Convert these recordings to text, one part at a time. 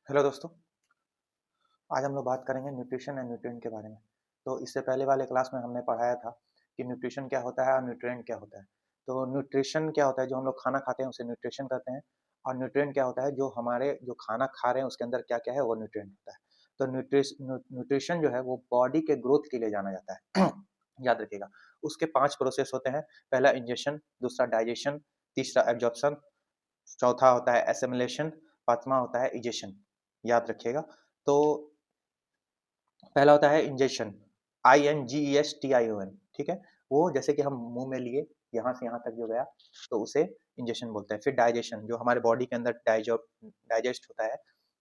Hello दोस्तों, आज हम लोग बात करेंगे न्यूट्रिशन एंड न्यूट्रिएंट के बारे में। तो इससे पहले वाले क्लास में हमने पढ़ाया था कि न्यूट्रिशन क्या होता है और न्यूट्रिएंट क्या होता है। तो न्यूट्रिशन क्या होता है, जो हम लोग खाना खाते हैं उसे न्यूट्रिशन कहते हैं। और न्यूट्रिएंट क्या होता है, जो हमारे जो खाना खा रहे हैं उसके अंदर क्या-क्या है वो न्यूट्रिएंट होता है। तो न्यूट्रिशन जो है वो बॉडी के ग्रोथ के लिए जाना जाता है। याद रखिएगा, उसके 5 प्रोसेस होते हैं। पहला इंजेशन, दूसरा डाइजेशन, तीसरा एब्जॉर्प्शन, चौथा होता है एसिमिलेशन, पाँचवां होता है इजेशन। याद रखिएगा। तो पहला होता है इंजेशन, INGESTION, ठीक है। वो जैसे कि हम मुंह में लिए, यहाँ से यहाँ तक जो गया तो उसे इंजेशन बोलते हैं। फिर डाइजेशन, जो हमारे बॉडी के अंदर डाइजेस्ट होता है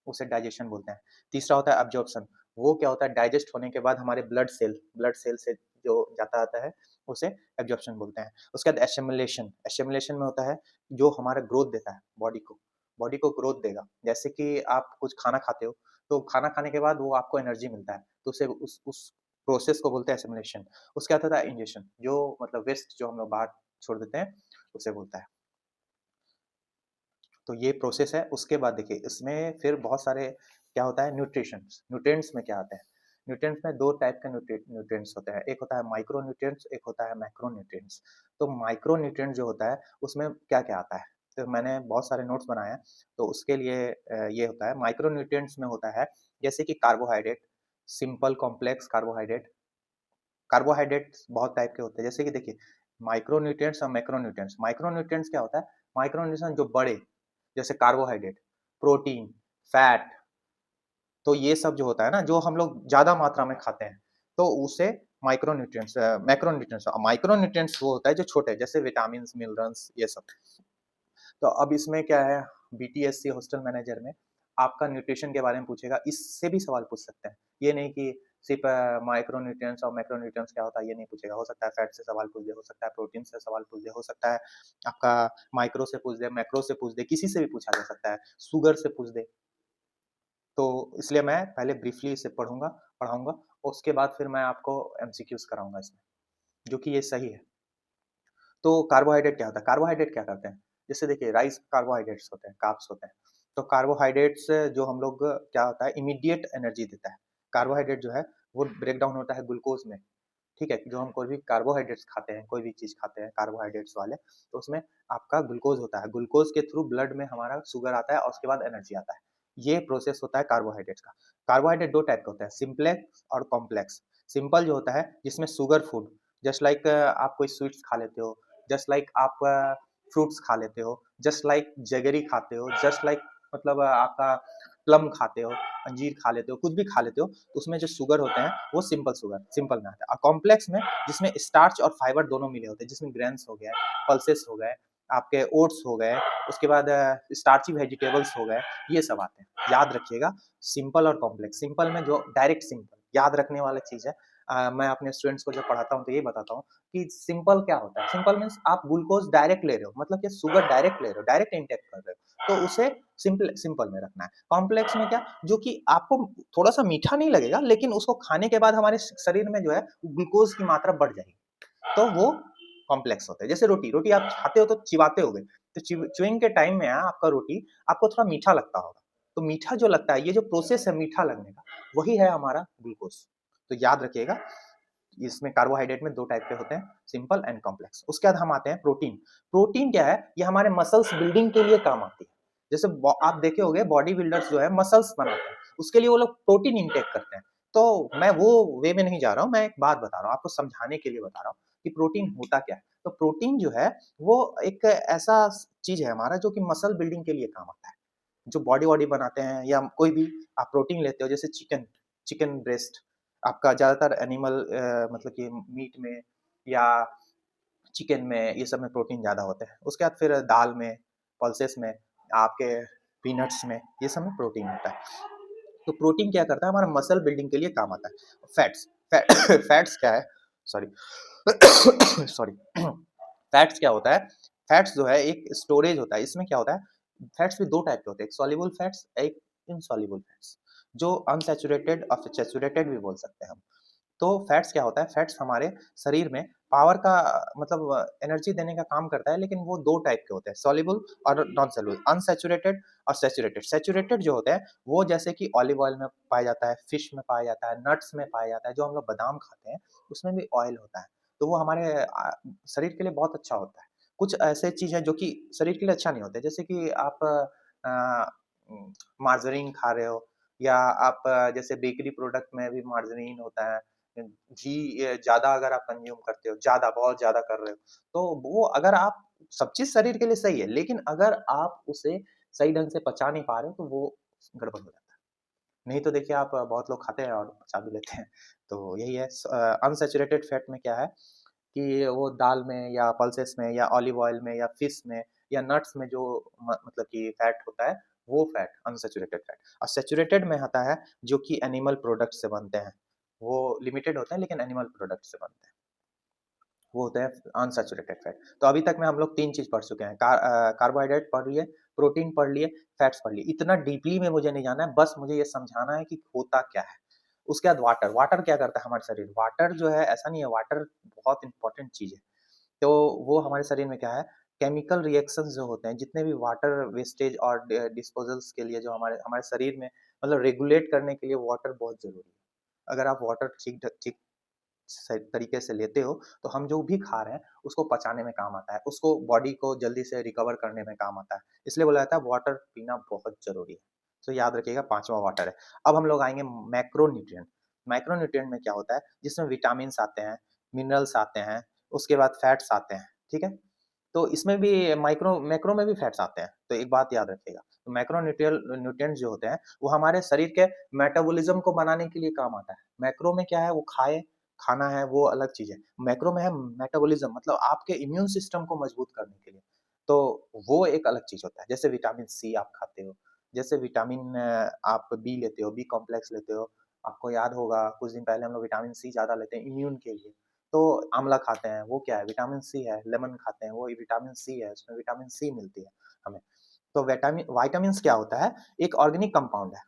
उसे डाइजेशन बोलते हैं। तीसरा होता है अब्जॉर्प्शन, वो क्या होता है, डाइजेस्ट होने के बाद हमारे ब्लड सेल से जो जाता आता है उसे एब्जॉर्प्शन बोलते हैं। उसके बाद एसिमिलेशन, एसिमिलेशन में होता है जो हमारा ग्रोथ देता है बॉडी को ग्रोथ देगा। जैसे कि आप कुछ खाना खाते हो, तो खाना खाने के बाद वो आपको एनर्जी मिलता है, तो उसे उस प्रोसेस को बोलते हैं एसिमिलेशन। उसके बाद होता है इंजेशन, जो मतलब वेस्ट जो हम लोग बाहर छोड़ देते हैं उसे बोलता है। तो ये प्रोसेस है। उसके बाद देखिए इसमें फिर बहुत सारे क्या होता है, न्यूट्रिशंस, न्यूट्रिएंट्स में क्या आते हैं। न्यूट्रिएंट्स में दो टाइप के न्यूट्रिएंट्स होते हैं, एक होता है माइक्रो न्यूट्रिएंट्स, एक होता है मैक्रो न्यूट्रिएंट्स। तो माइक्रो न्यूट्रिएंट जो होता है उसमें क्या क्या आता है, तो मैंने बहुत सारे नोट्स बनाए हैं। तो उसके लिए ये होता है, माइक्रो न्यूट्रिएंट्स में होता है जैसे कि carbohydrate, simple complex carbohydrate. Carbohydrates बहुत टाइप के होते हैं, जैसे कि देखिए माइक्रो न्यूट्रिएंट्स और मैक्रो न्यूट्रिएंट्स। माइक्रो न्यूट्रिएंट्स क्या होता है, माइक्रो न्यूट्रिएंट्स जो बड़े, जैसे कार्बोहाइड्रेट, प्रोटीन, फैट, तो ये सब जो होता है ना, जो हम लोग ज़्यादा मात्रा में खाते हैं, तो उसे मैक्रो न्यूट्रिएंट्स। माइक्रो न्यूट्रिएंट्स वो होता है जो छोटे, जैसे विटामिन्स, मिनरल्स, ये सब। तो अब इसमें क्या है, बीटीएससी हॉस्टल मैनेजर में आपका न्यूट्रिशन के बारे में पूछेगा, इससे भी सवाल पूछ सकते हैं। ये नहीं कि सिर्फ माइक्रो न्यूट्रिएंट्स और मैक्रो न्यूट्रिएंट्स क्या होता है ये नहीं पूछेगा। हो सकता है फैट से सवाल पूछ दे, हो सकता है प्रोटीन से सवाल पूछ दे, हो सकता है आपका माइक्रो से पूछ दे, मैक्रो से पूछ दे, किसी से भी पूछा जा सकता है, शुगर से पूछ दे। तो इसलिए मैं पहले ब्रीफली इसे पढ़ाऊंगा, उसके बाद फिर मैं आपको एमसीक्यूज कराऊंगा इसमें, जो कि ये सही है। तो कार्बोहाइड्रेट क्या होता है, कार्बोहाइड्रेट क्या करते हैं, जैसे देखिए राइस कार्बोहाइड्रेट्स होते हैं, कार्ब्स होते हैं। तो कार्बोहाइड्रेट्स जो हम लोग क्या होता है, इमीडिएट एनर्जी देता है। कार्बोहाइड्रेट जो है वो ब्रेक डाउन होता है ग्लूकोज में, ठीक है। जो हम कोई भी कार्बोहाइड्रेट्स खाते हैं, कोई भी चीज खाते हैं कार्बोहाइड्रेट्स वाले, तो उसमें आपका ग्लूकोज होता है, ग्लूकोज के थ्रू ब्लड में हमारा शुगर आता है और उसके बाद एनर्जी आता है। ये प्रोसेस होता है कार्बोहाइड्रेट्स का। कार्बोहाइड्रेट दो टाइप के होते हैं, सिंप्लेक्स और कॉम्प्लेक्स। सिंपल जो होता है जिसमें शुगर फूड, जस्ट लाइक आप कोई स्वीट्स खा लेते हो, जस्ट लाइक आप फ्रूट्स खा लेते हो, जस्ट लाइक जगरी खाते हो, जस्ट लाइक मतलब आपका प्लम खाते हो, अंजीर खा लेते हो, कुछ भी खा लेते हो, तो उसमें जो शुगर होते हैं वो सिंपल में आता है। और कॉम्प्लेक्स में जिसमें स्टार्च और फाइबर दोनों मिले होते हैं, जिसमें ग्रेन्स हो गए, पल्सेस हो गए, आपके ओट्स हो गए, उसके बाद स्टार्ची वेजिटेबल्स हो गए, ये सब आते हैं। याद रखिएगा, सिंपल और कॉम्प्लेक्स। सिंपल में जो डायरेक्ट सिंपल याद रखने वाली चीज है। मैं अपने स्टूडेंट्स को जब पढ़ाता हूँ तो ये बताता हूँ कि सिंपल क्या होता है। सिंपल मीन्स आप ग्लूकोज डायरेक्ट ले रहे हो, मतलब कि शुगर डायरेक्ट ले रहे हो, डायरेक्ट इंटेक कर रहे हो, तो उसे सिंपल में रखना है। कॉम्प्लेक्स में क्या, जो कि आपको थोड़ा सा मीठा नहीं लगेगा, लेकिन उसको खाने के बाद हमारे शरीर में जो है ग्लूकोज की मात्रा बढ़ जाएगी, तो वो कॉम्प्लेक्स होता है। जैसे रोटी रोटी आप खाते हो तो चिबाते होगे, तो च्युइंग के टाइम में आपका रोटी आपको थोड़ा मीठा लगता होगा, तो मीठा जो लगता है, ये जो प्रोसेस है मीठा लगने का, वही है हमारा ग्लूकोज। तो याद रखिएगा, इसमें कार्बोहाइड्रेट में दो टाइप के होते हैं, सिंपल एंड कॉम्प्लेक्स। उसके बाद हम आते हैं प्रोटीन। प्रोटीन क्या है, ये हमारे मसल्स बिल्डिंग के लिए काम आती है। जैसे आप देखे होंगे बॉडी बिल्डर्स जो है मसल्स बनाते हैं, उसके लिए वो लोग प्रोटीन इंटेक करते हैं। तो मैं वो वे में नहीं जा रहा हूँ, मैं एक बात बता रहा हूँ आपको, समझाने के लिए बता रहा हूँ कि प्रोटीन होता क्या है। तो प्रोटीन जो है वो एक ऐसा चीज है हमारा जो कि मसल बिल्डिंग के लिए काम आता है। जो बॉडी वॉडी बनाते हैं या कोई भी आप प्रोटीन लेते हो, जैसे चिकन, चिकन ब्रेस्ट, आपका ज़्यादातर एनिमल मतलब कि मीट में या चिकन में, ये सब में प्रोटीन ज़्यादा होते हैं। उसके बाद फिर दाल में, पल्सेस में, आपके पीनट्स में, ये सब में प्रोटीन होता है। तो प्रोटीन क्या करता है, हमारा मसल बिल्डिंग के लिए काम आता है। फैट्स क्या है, सॉरी सॉरी फैट्स क्या होता है, फैट्स जो है एक स्टोरेज होता है। इसमें क्या होता है, फैट्स भी दो टाइप के होते हैं, एक सॉल्युबल फैट्स, एक इनसॉल्युबल फैट्स, जो अनसैचुरेटेड और सैचुरेटेड भी बोल सकते हैं हम। तो फैट्स क्या होता है, फैट्स हमारे शरीर में पावर का मतलब एनर्जी देने का काम करता है, लेकिन वो 2 टाइप के होते हैं, सॉल्युबल और नॉन सॉल्युबल, अनसैचुरेटेड और सैचुरेटेड। सैचुरेटेड जो होते हैं वो जैसे कि ऑलिव ऑयल में पाया जाता है, फिश में पाया जाता है, नट्स में पाया जाता है, जो हम लोग बादाम खाते हैं उसमें भी ऑयल होता है। तो वो हमारे शरीर के लिए बहुत अच्छा होता है। कुछ ऐसे चीज़ है जो कि शरीर के लिए अच्छा नहीं होते, जैसे कि आप मार्जरीन खा रहे हो, या आप जैसे बेकरी प्रोडक्ट में भी मार्जरीन होता है, घी ज़्यादा अगर आप कंज्यूम करते हो, ज़्यादा बहुत ज़्यादा कर रहे हो, तो वो अगर आप सब चीज़ शरीर के लिए सही है, लेकिन अगर आप उसे सही ढंग से पचा नहीं पा रहे हो, तो वो गड़बड़ हो जाता है। नहीं तो देखिए आप बहुत लोग खाते हैं और पचा भी लेते हैं। तो यही है अनसैचुरेटेड फैट में क्या है कि वो दाल में या पल्सेस में या ऑलिव ऑयल में या फिश में या नट्स में जो मतलब कि फैट होता है, वो फैट अनसैचुरेटेड फैट। और सैचुरेटेड में आता है जो कि एनिमल प्रोडक्ट से बनते हैं, वो लिमिटेड होते हैं लेकिन एनिमल प्रोडक्ट से बनते हैं, वो होते हैं अनसैचुरेटेड फैट। तो अभी तक में हम लोग 3 चीज़ पढ़ चुके हैं, कार्बोहाइड्रेट पढ़ लिए, प्रोटीन पढ़ लिए, फैट्स पढ़ लिए। इतना डीपली में मुझे नहीं जाना है, बस मुझे ये समझाना है कि होता क्या है। उसके बाद वाटर, वाटर क्या करता है हमारे शरीर, वाटर जो है ऐसा नहीं है, वाटर बहुत इंपॉर्टेंट चीज़ है। तो वो हमारे शरीर में क्या है, केमिकल रिएक्शंस जो होते हैं, जितने भी वाटर वेस्टेज और डिस्पोजल्स के लिए जो हमारे हमारे शरीर में मतलब रेगुलेट करने के लिए वाटर बहुत ज़रूरी है। अगर आप वाटर ठीक तरीके से लेते हो, तो हम जो भी खा रहे हैं उसको पचाने में काम आता है, उसको बॉडी को जल्दी से रिकवर करने में काम आता है, इसलिए बोला जाता है वाटर पीना बहुत जरूरी है। तो याद रखिएगा, पांचवा वाटर है। अब हम लोग आएंगे मैक्रोन्यूट्रिएंट। मैक्रोन्यूट्रिएंट में क्या होता है, जिसमें विटामिन आते हैं, मिनरल्स आते हैं, उसके बाद फैट्स आते हैं, ठीक है। तो इसमें भी माइक्रो मैक्रो में भी फैट्स आते हैं, तो एक बात याद रखिएगा, तो मैक्रो न्यूट्रिएंट्स जो होते हैं वो हमारे शरीर के मेटाबॉलिज्म को बनाने के लिए काम आता है। मैक्रो में क्या है, वो खाना है वो अलग चीज है। मैक्रो में है मेटाबॉलिज्म, मतलब आपके इम्यून सिस्टम को मजबूत करने के लिए, तो वो एक अलग चीज होता है। जैसे विटामिन सी आप खाते हो, जैसे विटामिन आप बी लेते हो, बी कॉम्प्लेक्स लेते हो। आपको याद होगा कुछ दिन पहले हम लोग विटामिन सी ज्यादा लेते हैं इम्यून के लिए, तो आंवला खाते हैं, वो क्या है, विटामिन सी है। लेमन खाते हैं, वो विटामिन सी है, उसमें विटामिन सी मिलती है हमें। तो विटामिन वाइटामिन क्या होता है, एक ऑर्गेनिक कंपाउंड है।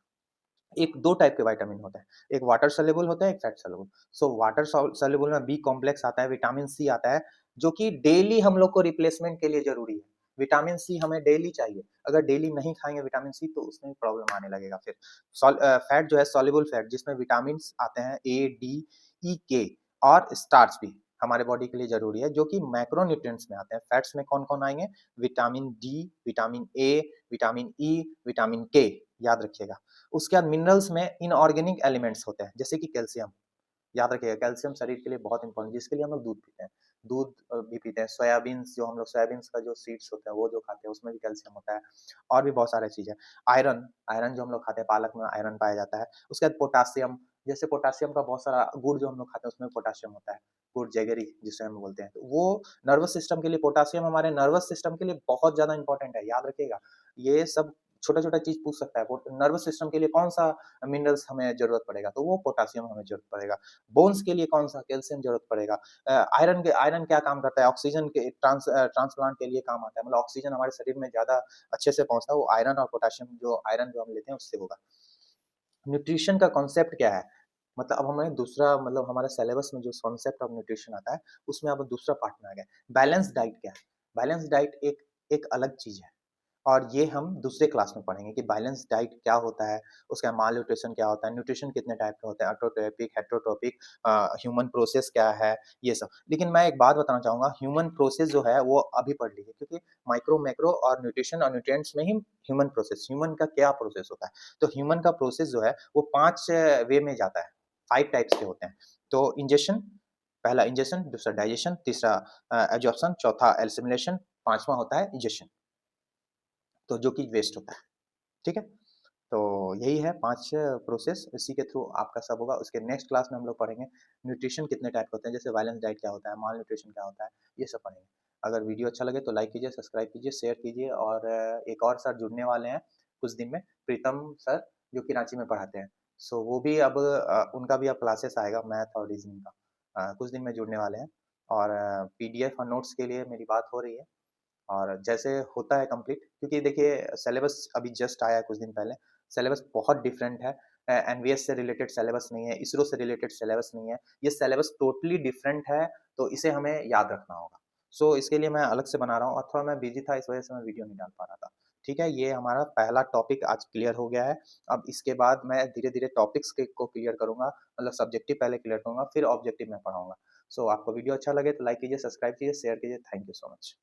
एक 2 टाइप के विटामिन होते हैं, एक वाटर सॉल्युबल होता है, एक fat soluble. So water soluble में बी कॉम्प्लेक्स आता है, विटामिन सी आता है, जो कि डेली हम लोग को रिप्लेसमेंट के लिए जरूरी है। विटामिन सी हमें डेली चाहिए, अगर डेली नहीं खाएंगे विटामिन सी तो उसमें प्रॉब्लम आने लगेगा फिर। फैट जो है सॉल्युबल फैट, जिसमें विटामिन आते हैं ए, डी, ई, के, और स्टार्च भी हमारे बॉडी के लिए जरूरी है, जो कि मैक्रोन्यूट्रिएंट्स में आते हैं। फैट्स में कौन कौन आएंगे, vitamin D, vitamin A, vitamin E, vitamin के, याद रखिएगा। उसके बाद मिनरल्स में इनऑर्गेनिक एलिमेंट्स होते हैं, जैसे कि कैल्शियम। याद रखिएगा, कैल्शियम शरीर के लिए बहुत इंपॉर्टेंट, जिसके लिए हम लोग दूध पीते हैं। दूध भी पीते हैं, सोयाबीन्स जो हम लोग सोयाबीन्स का जो सीड्स होते हैं वो जो खाते हैं उसमें भी कैल्शियम होता है, और भी बहुत सारी चीजें। आयरन, आयरन जो हम लोग खाते हैं, पालक में आयरन पाया जाता है। उसके बाद पोटासियम, जैसे पोटासियम का बहुत सारा गुड़ जो हम लोग खाते हैं उसमें पोटासियम होता है, गुड़ जैगरी जिसे हम बोलते हैं, तो वो नर्वस सिस्टम के लिए, पोटासियम हमारे नर्वस सिस्टम के लिए बहुत ज्यादा इंपॉर्टेंट है, याद रखिएगा। ये सब छोटा छोटा चीज पूछ सकता है, नर्वस सिस्टम के लिए कौन सा मिनरल्स हमें जरूरत पड़ेगा, तो वो पोटासियम हमें जरूरत पड़ेगा। बोन्स के लिए कौन सा, कैल्शियम जरूरत पड़ेगा। आयरन क्या काम करता है, ऑक्सीजन के ट्रांसप्लांट के लिए काम आता है, मतलब ऑक्सीजन हमारे शरीर में ज्यादा अच्छे से पहुंचता है, वो आयरन और पोटासियम जो आयरन जो हम लेते हैं उससे होगा। न्यूट्रिशन का कॉन्सेप्ट क्या है, मतलब अब हमें दूसरा, मतलब हमारे सिलेबस में जो कॉन्सेप्ट ऑफ न्यूट्रिशन आता है उसमें अब दूसरा पार्ट में आ गया। बैलेंस डाइट क्या है, बैलेंस डाइट एक एक अलग चीज है, और ये हम दूसरे क्लास में पढ़ेंगे कि बैलेंस डाइट क्या होता है, उसका माल न्यूट्रिशन क्या होता है, न्यूट्रिशन कितने टाइप के होते हैं, ऑटोट्रोपिक, हेटरोट्रोपिक, ह्यूमन प्रोसेस क्या है, ये सब। लेकिन मैं एक बात बताना चाहूंगा, ह्यूमन प्रोसेस जो है वो अभी पढ़ लीजिए, क्योंकि माइक्रो मैक्रो और न्यूट्रिशन और न्यूट्रिएंट्स में ही ह्यूमन प्रोसेस, ह्यूमन का क्या प्रोसेस होता है। तो ह्यूमन का प्रोसेस जो है वो 5 वे में जाता है, 5 टाइप्स के होते हैं। तो इंजेक्शन, पहला इंजेक्शन, दूसरा डाइजेशन, तीसरा एब्जॉर्प्शन, चौथा एसिमिलेशन, पांचवा होता है इंजेक्शन, तो जो कि वेस्ट होता है, ठीक है। तो यही है 5 प्रोसेस, इसी के थ्रू आपका सब होगा। उसके नेक्स्ट क्लास में हम लोग पढ़ेंगे न्यूट्रिशन कितने टाइप के होते हैं, जैसे बैलेंस डाइट क्या होता है, माल न्यूट्रिशन क्या होता है, ये सब पढ़ेंगे। अगर वीडियो अच्छा लगे तो लाइक कीजिए, सब्सक्राइब कीजिए, शेयर कीजिए। और एक और सर जुड़ने वाले हैं कुछ दिन में, प्रीतम सर, जो कि रांची में पढ़ाते हैं। सो वो भी अब उनका भी अब क्लासेस आएगा, मैथ और रीजनिंग का, कुछ दिन में जुड़ने वाले हैं। और पीडीएफ और नोट्स के लिए मेरी बात हो रही है, और जैसे होता है कंप्लीट, क्योंकि देखिए सिलेबस अभी जस्ट आया है कुछ दिन पहले, सिलेबस बहुत डिफरेंट है। एनवीएस से रिलेटेड सिलेबस नहीं है, इसरो से रिलेटेड सिलेबस नहीं है, ये सिलेबस टोटली डिफरेंट है, तो इसे हमें याद रखना होगा। सो इसके लिए मैं अलग से बना रहा हूँ और थोड़ा मैं बिजी था, इस वजह से मैं वीडियो नहीं डाल पा रहा था। ठीक है, ये हमारा पहला टॉपिक आज क्लियर हो गया है। अब इसके बाद मैं धीरे-धीरे टॉपिक्स को क्लियर करूँगा, मतलब सब्जेक्टिव पहले क्लियर करूँगा, फिर ऑब्जेक्टिव में पढ़ाऊँगा। सो आपको वीडियो अच्छा लगे तो लाइक कीजिए, सब्सक्राइब कीजिए, शेयर कीजिए। Thank you so much.